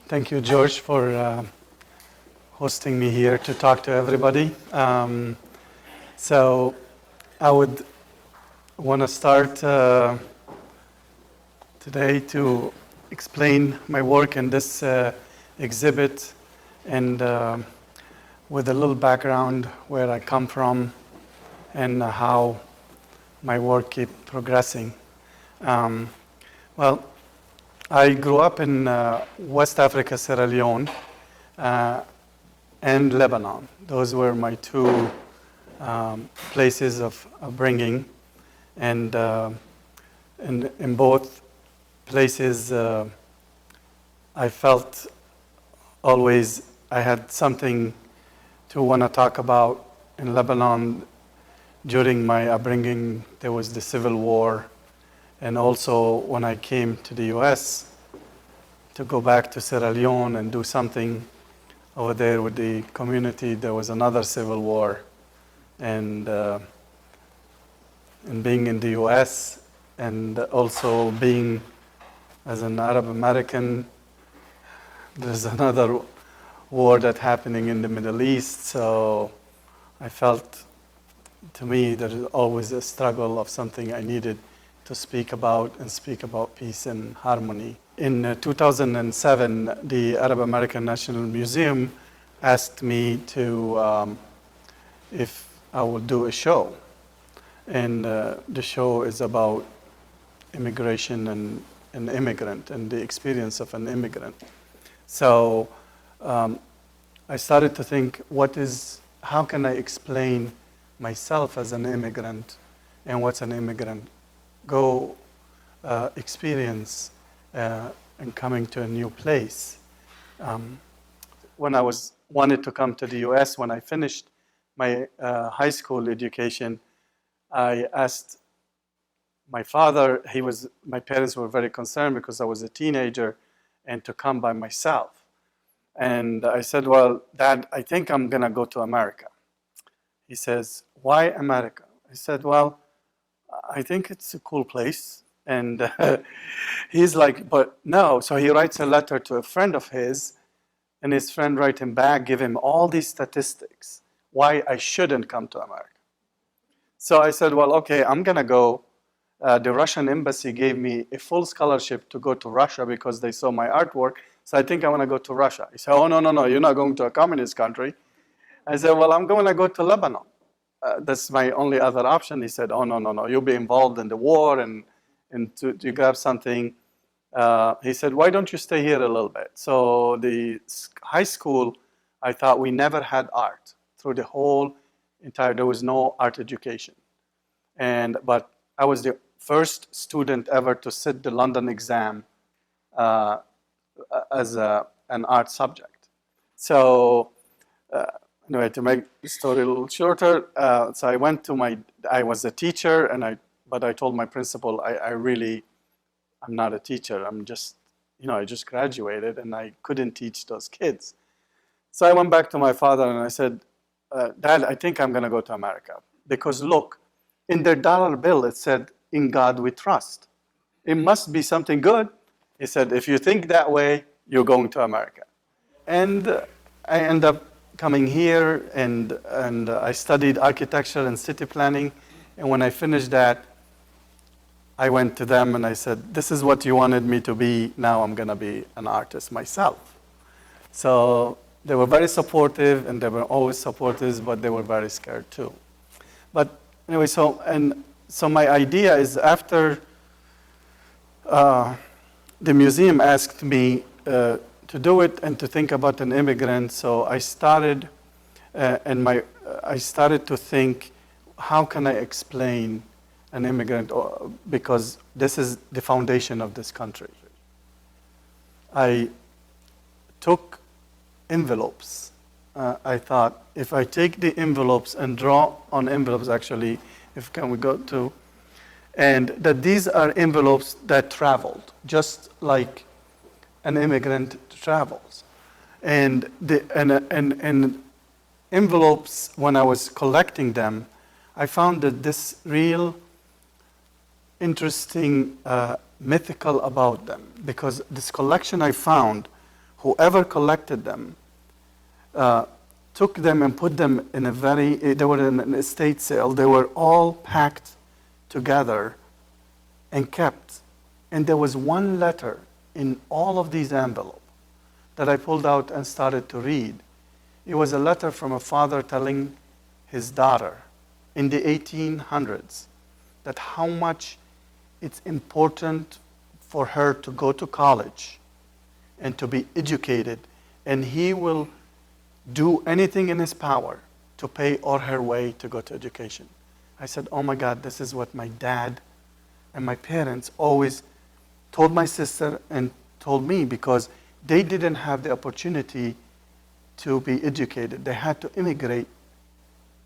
Thank you, George, for hosting me here to talk to everybody. So I would want to start today to explain my work in this exhibit and with a little background where I come from and how my work keeps progressing. Well, I grew up in West Africa, Sierra Leone, and Lebanon. Those were my two places of upbringing. And in both places, I felt always I had something to want to talk about. In Lebanon, during my upbringing, there was the Civil War. And also, when I came to the U.S. to go back to Sierra Leone and do something over there with the community, there was another civil war. And being in the U.S. and also being as an Arab American, there's another war that's happening in the Middle East. So I felt, to me, there is always a struggle of something I needed to speak about and speak about peace and harmony. In 2007, the Arab American National Museum asked me to, if I would do a show. And the show is about immigration and an immigrant and the experience of an immigrant. So I started to think, how can I explain myself as an immigrant and what's an immigrant experience in coming to a new place. When I wanted to come to the U.S., when I finished my high school education, I asked my father. My parents were very concerned because I was a teenager, and to come by myself. And I said, "Well, Dad, I think I'm gonna go to America." He says, "Why America?" I said, "Well, I think it's a cool place." And he's like, "But no." So he writes a letter to a friend of his, and his friend writes him back, give him all these statistics, why I shouldn't come to America. So I said, "Well, okay, I'm going to go." The Russian embassy gave me a full scholarship to go to Russia because they saw my artwork. So I think I want to go to Russia. He said, "Oh, no, you're not going to a communist country." I said, "Well, I'm going to go to Lebanon. That's my only other option." He said, "Oh, no, you'll be involved in the war and to grab something." He said, "Why don't you stay here a little bit?" So the high school, I thought we never had art through the whole there was no art education. But I was the first student ever to sit the London exam as an art subject. So anyway, to make the story a little shorter, so I went to I was a teacher, but I told my principal, I'm not a teacher. I'm just, I just graduated and I couldn't teach those kids. So I went back to my father and I said, "Dad, I think I'm going to go to America. Because look, in their dollar bill, it said, 'In God we trust.' It must be something good." He said, "If you think that way, you're going to America." And I ended up coming here and I studied architecture and city planning. And when I finished that, I went to them and I said, "This is what you wanted me to be. Now I'm going to be an artist myself." So they were very supportive, and they were always supportive, but they were very scared too. But anyway, so my idea is after the museum asked me to do it and to think about an immigrant, so I started I started to think, how can I explain an immigrant, because this is the foundation of this country. I took envelopes. I thought, if I take the envelopes and draw on envelopes, actually, can we go to, and that these are envelopes that traveled, just like an immigrant travels. And and envelopes, when I was collecting them, I found that this real interesting mythical about them, because this collection I found, whoever collected them took them and put them in a they were in an estate sale. They were all packed together and kept. And there was one letter in all of these envelopes that I pulled out and started to read. It was a letter from a father telling his daughter in the 1800s that how much it's important for her to go to college and to be educated, and he will do anything in his power to pay all her way to go to education. I said, oh my God, this is what my dad and my parents always told my sister and told me, because they didn't have the opportunity to be educated. They had to immigrate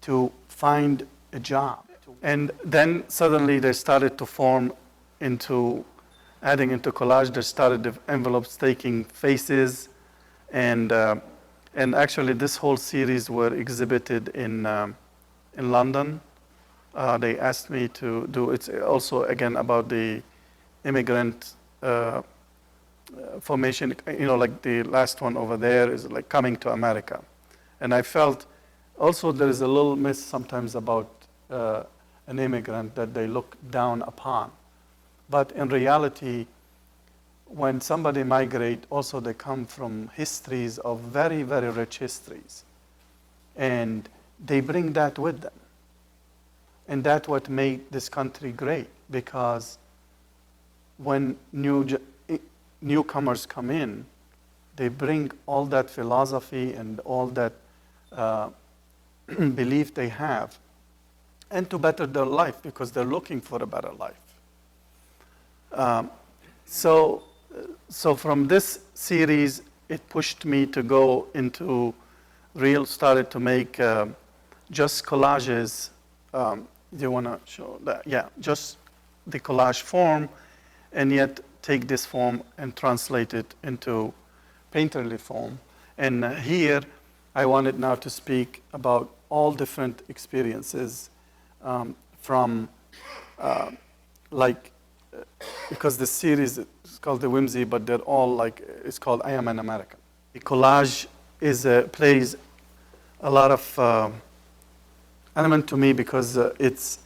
to find a job. And then suddenly they started to form into, adding into collage, they started the envelopes taking faces, and actually this whole series were exhibited in London. They asked me to do, it's also again about the immigrant formation, like the last one over there is like coming to America. And I felt also there is a little myth sometimes about an immigrant that they look down upon. But in reality, when somebody migrate, also they come from histories of very, very rich histories. And they bring that with them. And that's what made this country great, because when newcomers come in, they bring all that philosophy and all that belief they have, and to better their life, because they're looking for a better life. So from this series, it pushed me to go into started to make just collages. Do you want to show that? Yeah, just the collage form, and yet take this form and translate it into painterly form. And here, I wanted now to speak about all different experiences from because the series is called The Whimsy, but they're all it's called I Am an American. The collage plays a lot of element to me, because it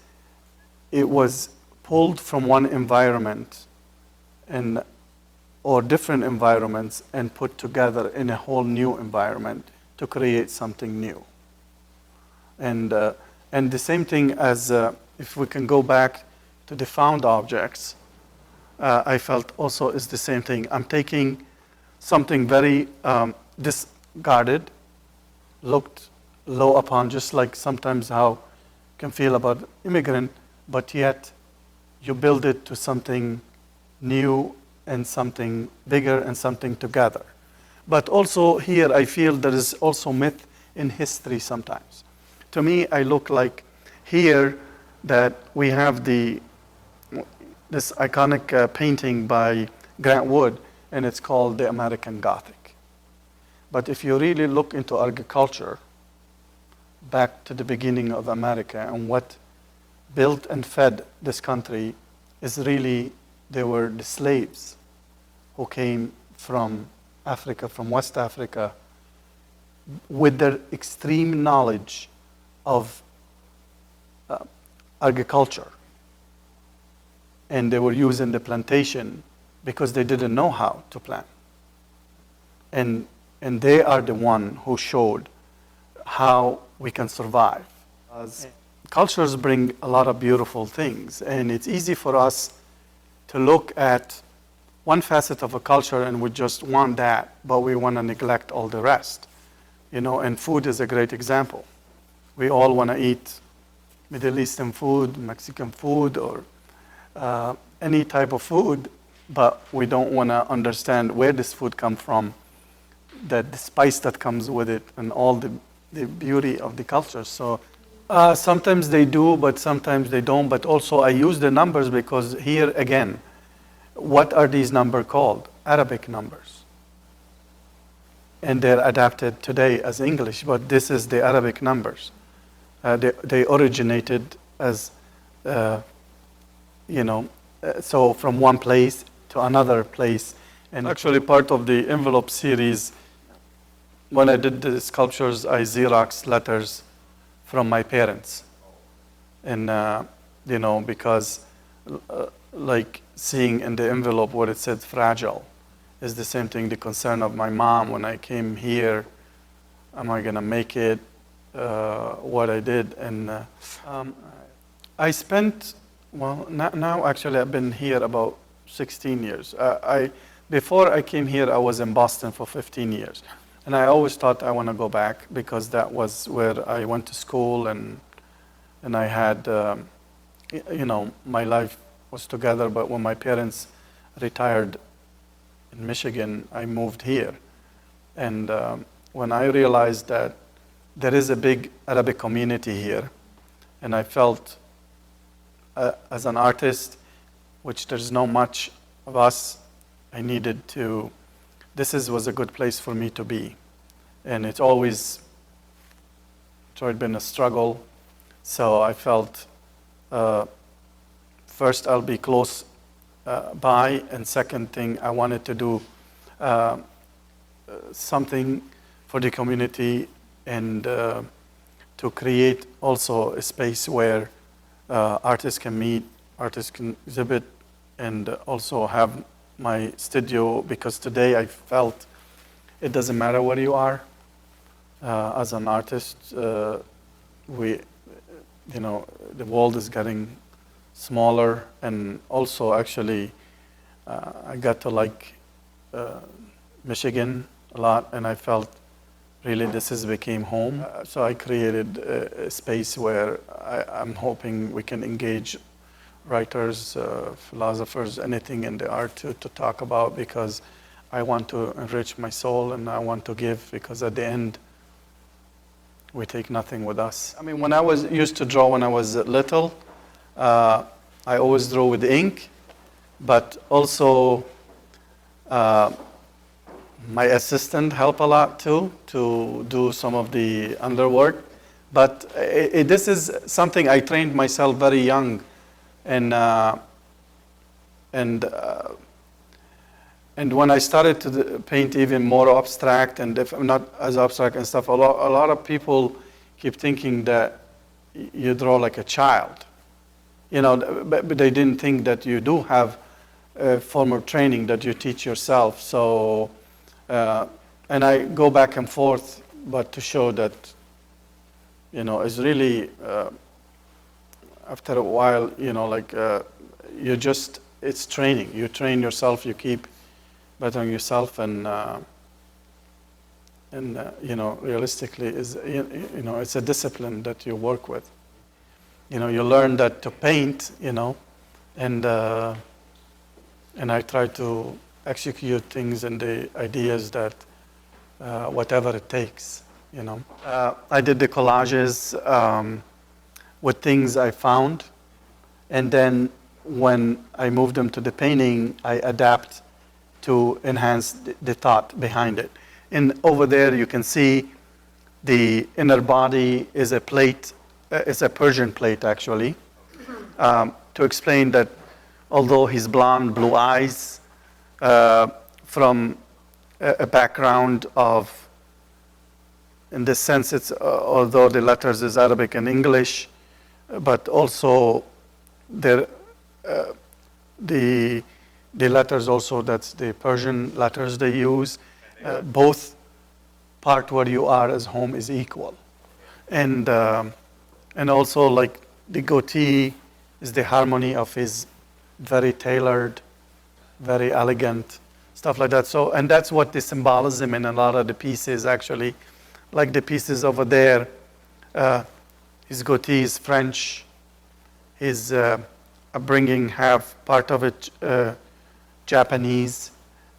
was pulled from one environment or different environments and put together in a whole new environment to create something new. And the same thing as if we can go back to the found objects, I felt also is the same thing. I'm taking something very discarded, looked low upon, just like sometimes how you can feel about immigrant, but yet you build it to something new and something bigger and something together. But also here I feel there is also myth in history sometimes. To me, I look like here that we have this iconic painting by Grant Wood, and it's called the American Gothic. But if you really look into agriculture, back to the beginning of America, and what built and fed this country is really, they were the slaves who came from Africa, from West Africa, with their extreme knowledge of agriculture. And they were using the plantation because they didn't know how to plant. And they are the one who showed how we can survive. As cultures bring a lot of beautiful things, and it's easy for us to look at one facet of a culture and we just want that, but we want to neglect all the rest. And food is a great example. We all want to eat Middle Eastern food, Mexican food, or any type of food, but we don't want to understand where this food comes from, that the spice that comes with it, and all the beauty of the culture. So sometimes they do, but sometimes they don't. But also I use the numbers because here again, what are these numbers called? Arabic numbers. and they're adapted today as English, but this is the Arabic numbers. They originated as, so from one place to another place. And actually part of the envelope series, when I did the sculptures, I Xeroxed letters from my parents. And, because like seeing in the envelope where it said fragile is the same thing, the concern of my mom when I came here, am I gonna make it, what I did. And I spent, now actually I've been here about 16 years. Before I came here, I was in Boston for 15 years. And I always thought I want to go back because that was where I went to school and I had, my life was together. But when my parents retired in Michigan, I moved here. And when I realized that there is a big Arabic community here, and I felt as an artist, which there's not much of us, I needed to, was a good place for me to be. And it's always been a struggle. So I felt, first I'll be close by, and second thing, I wanted to do something for the community and to create also a space where artists can meet, artists can exhibit, and also have my studio, because today I felt it doesn't matter where you are. As an artist, the world is getting smaller, and also actually I got to like Michigan a lot, and I felt really became home. So I created a space where I'm hoping we can engage writers, philosophers, anything in the art to talk about, because I want to enrich my soul and I want to give, because at the end, we take nothing with us. I mean, when I used to draw when I was little, I always draw with ink, but also my assistant helped a lot too, to do some of the underwork. But this is something I trained myself very young. And when I started to paint even more abstract, and if I'm not as abstract and stuff, a lot of people keep thinking that you draw like a child, but they didn't think that you do have a form of training that you teach yourself. So, and I go back and forth, but to show that, it's really, after a while, it's training. You train yourself, you keep bettering yourself, and realistically, it's a discipline that you work with. You learn that to paint, and I try to execute things and the ideas that whatever it takes, I did the collages with things I found, and then when I moved them to the painting, I adapt to enhance the thought behind it. And over there you can see the inner body is a plate, it's a Persian plate actually, to explain that although he's blonde, blue eyes, from a background of, in this sense, it's although the letters is Arabic and English, but also the letters also, that's the Persian letters they use. Both part where you are as home is equal, and also like the goatee is the harmony of his very tailored, very elegant stuff like that. So, and that's what the symbolism in a lot of the pieces actually, like the pieces over there. His goatee is French. His upbringing, half part of it Japanese,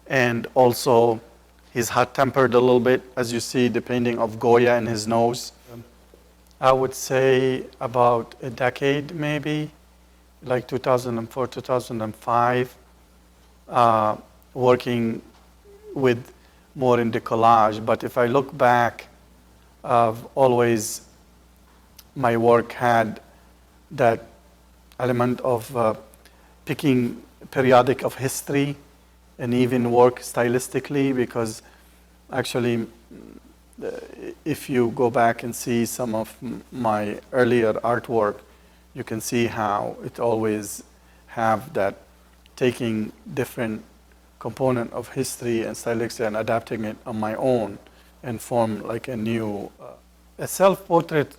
and also he's hot-tempered a little bit, as you see the painting of Goya in his nose. I would say about a decade maybe, like 2004, 2005, working with more in the collage. But if I look back, always my work had that element of picking periodic of history and even work stylistically, because actually if you go back and see some of my earlier artwork, you can see how it always have that taking different component of history and stylistic and adapting it on my own and form like a new a self-portrait.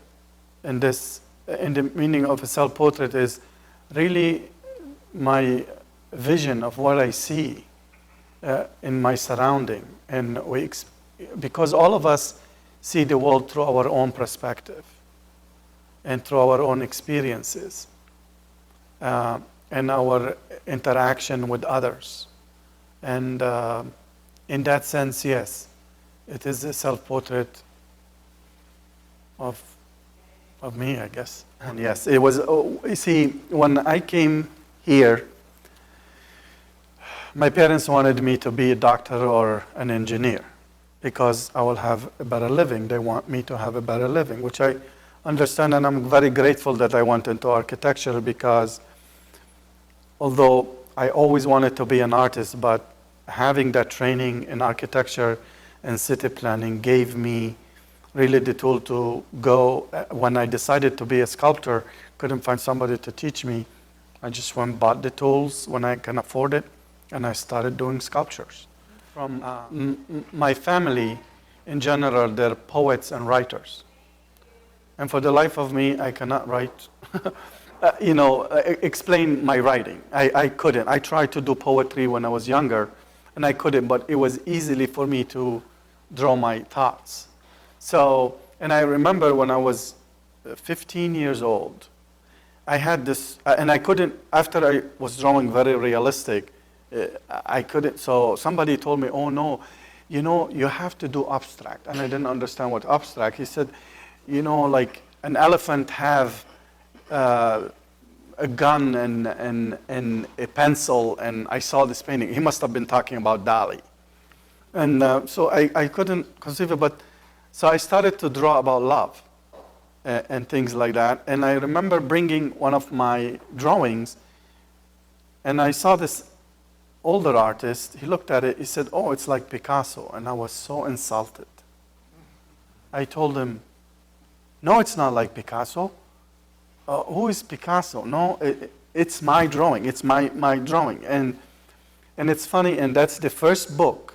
In the meaning of a self-portrait is really my vision of what I see in my surrounding, and because all of us see the world through our own perspective and through our own experiences and our interaction with others. And in that sense, yes, it is a self-portrait of me, I guess. And yes, it was, you see, when I came here, my parents wanted me to be a doctor or an engineer because I will have a better living. They want me to have a better living, which I understand, and I'm very grateful that I went into architecture, because although I always wanted to be an artist, but having that training in architecture and city planning gave me really the tool to go. When I decided to be a sculptor, couldn't find somebody to teach me, I just went and bought the tools when I can afford it, and I started doing sculptures. From my family, in general, they're poets and writers. And for the life of me, I cannot write, explain my writing. I couldn't. I tried to do poetry when I was younger, and I couldn't, but it was easily for me to draw my thoughts. So, and I remember when I was 15 years old, I had this, and I couldn't, after I was drawing very realistic, I couldn't, so somebody told me, oh no, you have to do abstract. And I didn't understand what abstract. He said, like an elephant have a gun and a pencil, and I saw this painting. He must have been talking about Dali. And so I couldn't conceive it, but so I started to draw about love and things like that. And I remember bringing one of my drawings, and I saw this older artist. He looked at it, he said, oh, it's like Picasso. And I was so insulted. I told him, no, it's not like Picasso. Who is Picasso? No, it's my drawing. It's my drawing. And it's funny, and that's the first book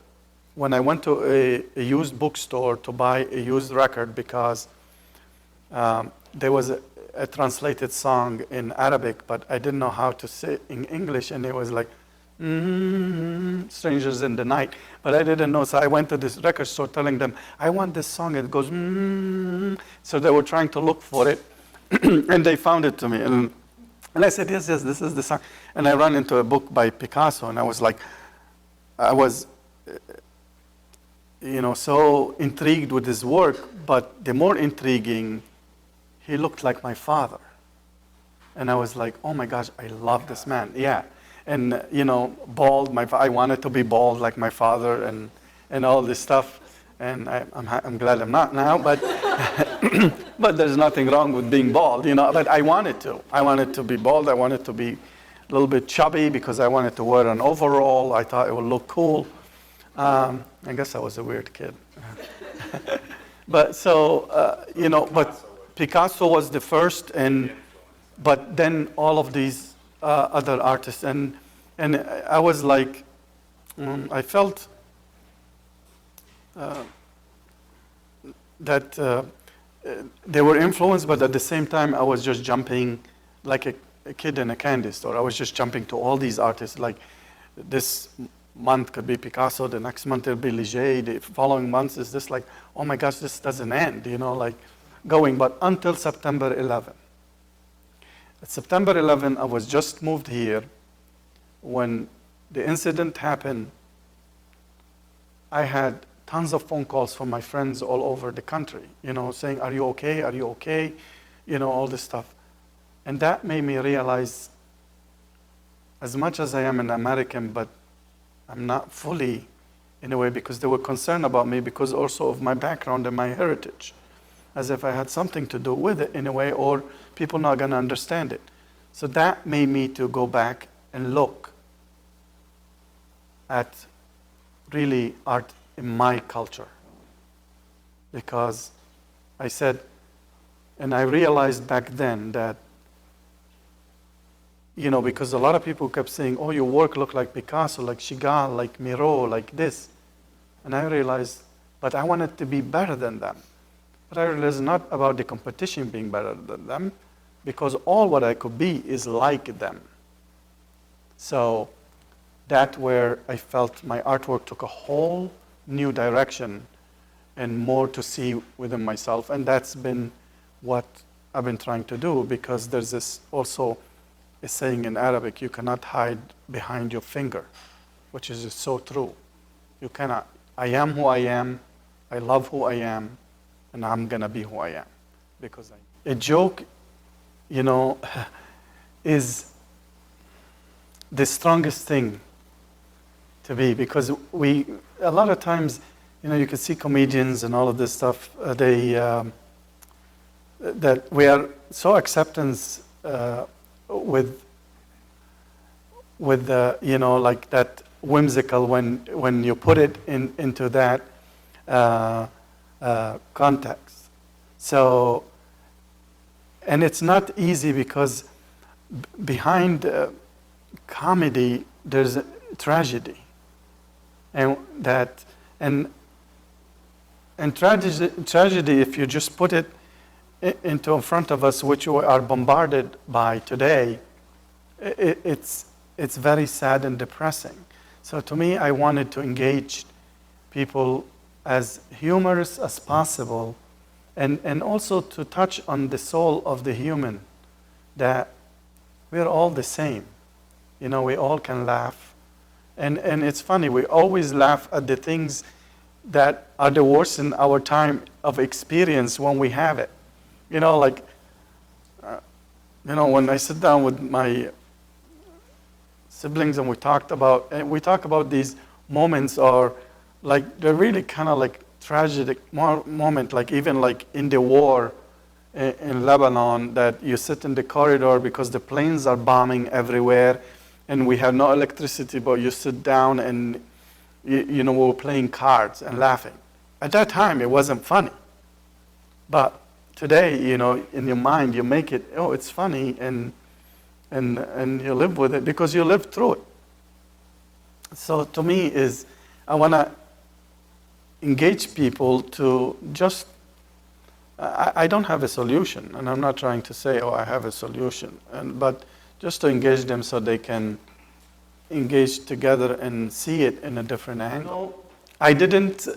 when I went to a used bookstore to buy a used record, because there was a translated song in Arabic, but I didn't know how to say it in English, and it was like, Strangers in the Night, but I didn't know. So I went to this record store telling them, I want this song. It goes, So they were trying to look for it, and they found it to me. And I said, yes, this is the song. And I ran into a book by Picasso, and I was like, so intrigued with his work, but the more intriguing, he looked like my father. And I was like, oh my gosh, I love this man. Yeah. And, bald, I wanted to be bald like my father, and all this stuff. And I'm glad I'm not now, but but there's nothing wrong with being bald, but I wanted to. I wanted to be bald. I wanted to be a little bit chubby because I wanted to wear an overall. I thought it would look cool. I guess I was a weird kid. But so, but Picasso was the first, but then all of these other artists, and I was like, I felt that they were influenced, but at the same time I was just jumping like a kid in a candy store. I was just jumping to all these artists. Like this month could be Picasso, the next month it'll be Leger, the following months is this, like, oh my gosh, this doesn't end, like going. But until September 11. At September 11, I was just moved here. When the incident happened, I had tons of phone calls from my friends all over the country, saying, are you okay? Are you okay? All this stuff. And that made me realize, as much as I am an American, but I'm not fully in a way, because they were concerned about me because also of my background and my heritage, as if I had something to do with it in a way, or people not going to understand it. So that made me to go back and look at really art in my culture. Because I said, and I realized back then that, you know, because a lot of people kept saying, oh, your work look like Picasso, like Chagall, like Miro, like this. And I realized, but I wanted to be better than them. But I realized not about the competition being better than them, because all what I could be is like them. So that's where I felt my artwork took a whole new direction and more to see within myself. And that's been what I've been trying to do, because there's this also a saying in Arabic, you cannot hide behind your finger, which is just so true. You cannot. I am who I am, I love who I am, and I'm gonna be who I am. Because a joke, you know, is the strongest thing to be, because a lot of times, you know, you can see comedians and all of this stuff, that we are so acceptance with you know, like that whimsical when you put it into that context. So, and it's not easy, because behind comedy there's a tragedy, and tragedy, if you just put it into in front of us, which we are bombarded by today, it's very sad and depressing. So to me, I wanted to engage people as humorous as possible, and also to touch on the soul of the human, that we're all the same. You know, we all can laugh. And it's funny, we always laugh at the things that are the worst in our time of experience when we have it. You know, like, you know, when I sit down with my siblings and we talk about these moments, or like they're really kind of like tragic moment, like even like in the war in Lebanon, that you sit in the corridor because the planes are bombing everywhere and we have no electricity, but you sit down and you know, we were playing cards and laughing. At that time it wasn't funny, but today, you know, in your mind you make it, oh, it's funny, and you live with it because you lived through it. So to me I want to engage people to just, I don't have a solution, and I'm not trying to say, oh, I have a solution, but just to engage them so they can engage together and see it in a different angle. I didn't,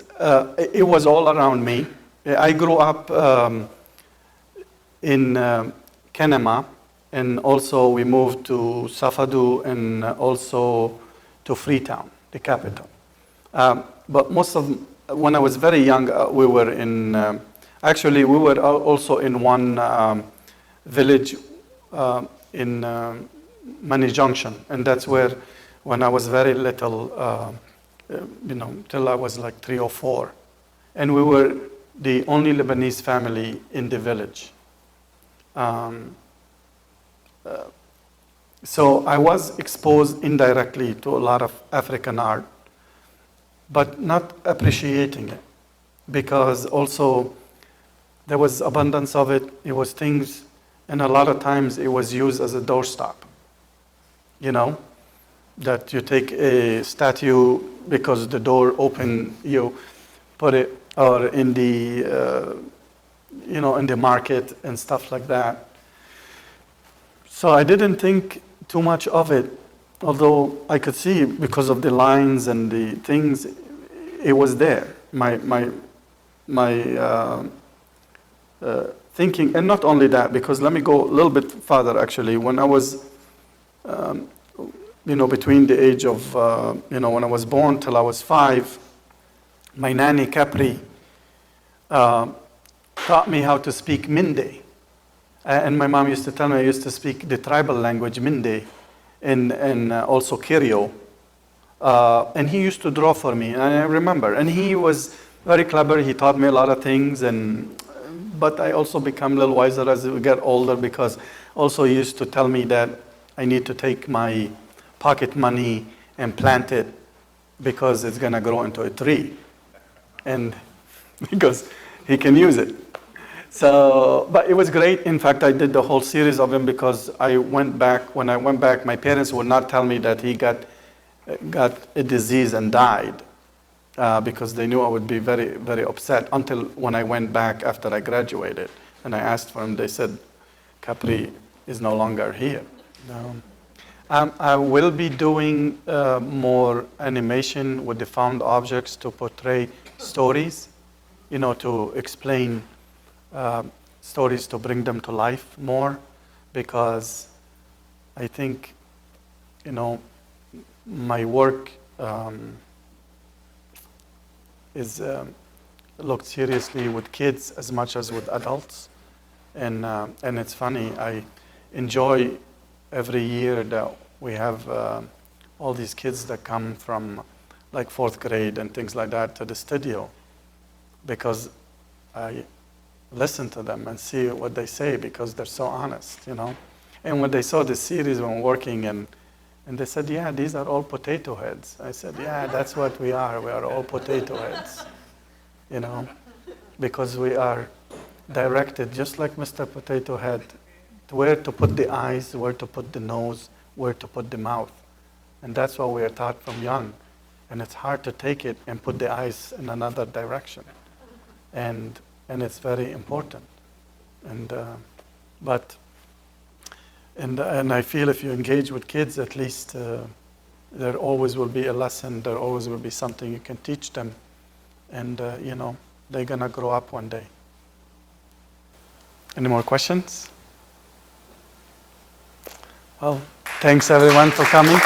it was all around me. I grew up in Kenema, and also we moved to Safadu, and also to Freetown, the capital. But when I was very young, we were in, actually we were also in one village in Mani Junction, and that's where, when I was very little, you know, till I was like 3 or 4, and we were the only Lebanese family in the village. So I was exposed indirectly to a lot of African art, but not appreciating it, because also there was abundance of it. It was things, and a lot of times it was used as a doorstop. You know, that you take a statue because the door open, you put it, or in the, you know, in the market and stuff like that. So I didn't think too much of it, although I could see, because of the lines and the things, it was there. My thinking, and not only that, because let me go a little bit further actually. When I was, you know, between the age of, you know, when I was born till I was 5, my nanny Capri taught me how to speak Minde. And my mom used to tell me I used to speak the tribal language Minde, and also Kirio. And he used to draw for me, and I remember. And he was very clever. He taught me a lot of things, but I also become a little wiser as we get older, because also he used to tell me that I need to take my pocket money and plant it because it's going to grow into a tree, and because he can use it. So, but it was great. In fact, I did the whole series of him because I went back. When I went back, my parents would not tell me that he got a disease and died, because they knew I would be very, very upset, until when I went back after I graduated and I asked for him. They said, Capri is no longer here. I will be doing more animation with the found objects to portray stories, to explain stories, to bring them to life more, because I think, my work is looked seriously with kids as much as with adults, and it's funny. I enjoy every year that we have all these kids that come from like 4th grade and things like that to the studio, because I listen to them and see what they say, because they're so honest, And when they saw the series when working, and they said, yeah, these are all potato heads. I said, yeah, that's what we are. We are all potato heads, because we are directed, just like Mr. Potato Head, to where to put the eyes, where to put the nose, where to put the mouth. And that's what we are taught from young. And it's hard to take it and put the eyes in another direction. And it's very important. And I feel if you engage with kids, at least there always will be a lesson. There always will be something you can teach them. And, they're going to grow up one day. Any more questions? Well, thanks everyone for coming.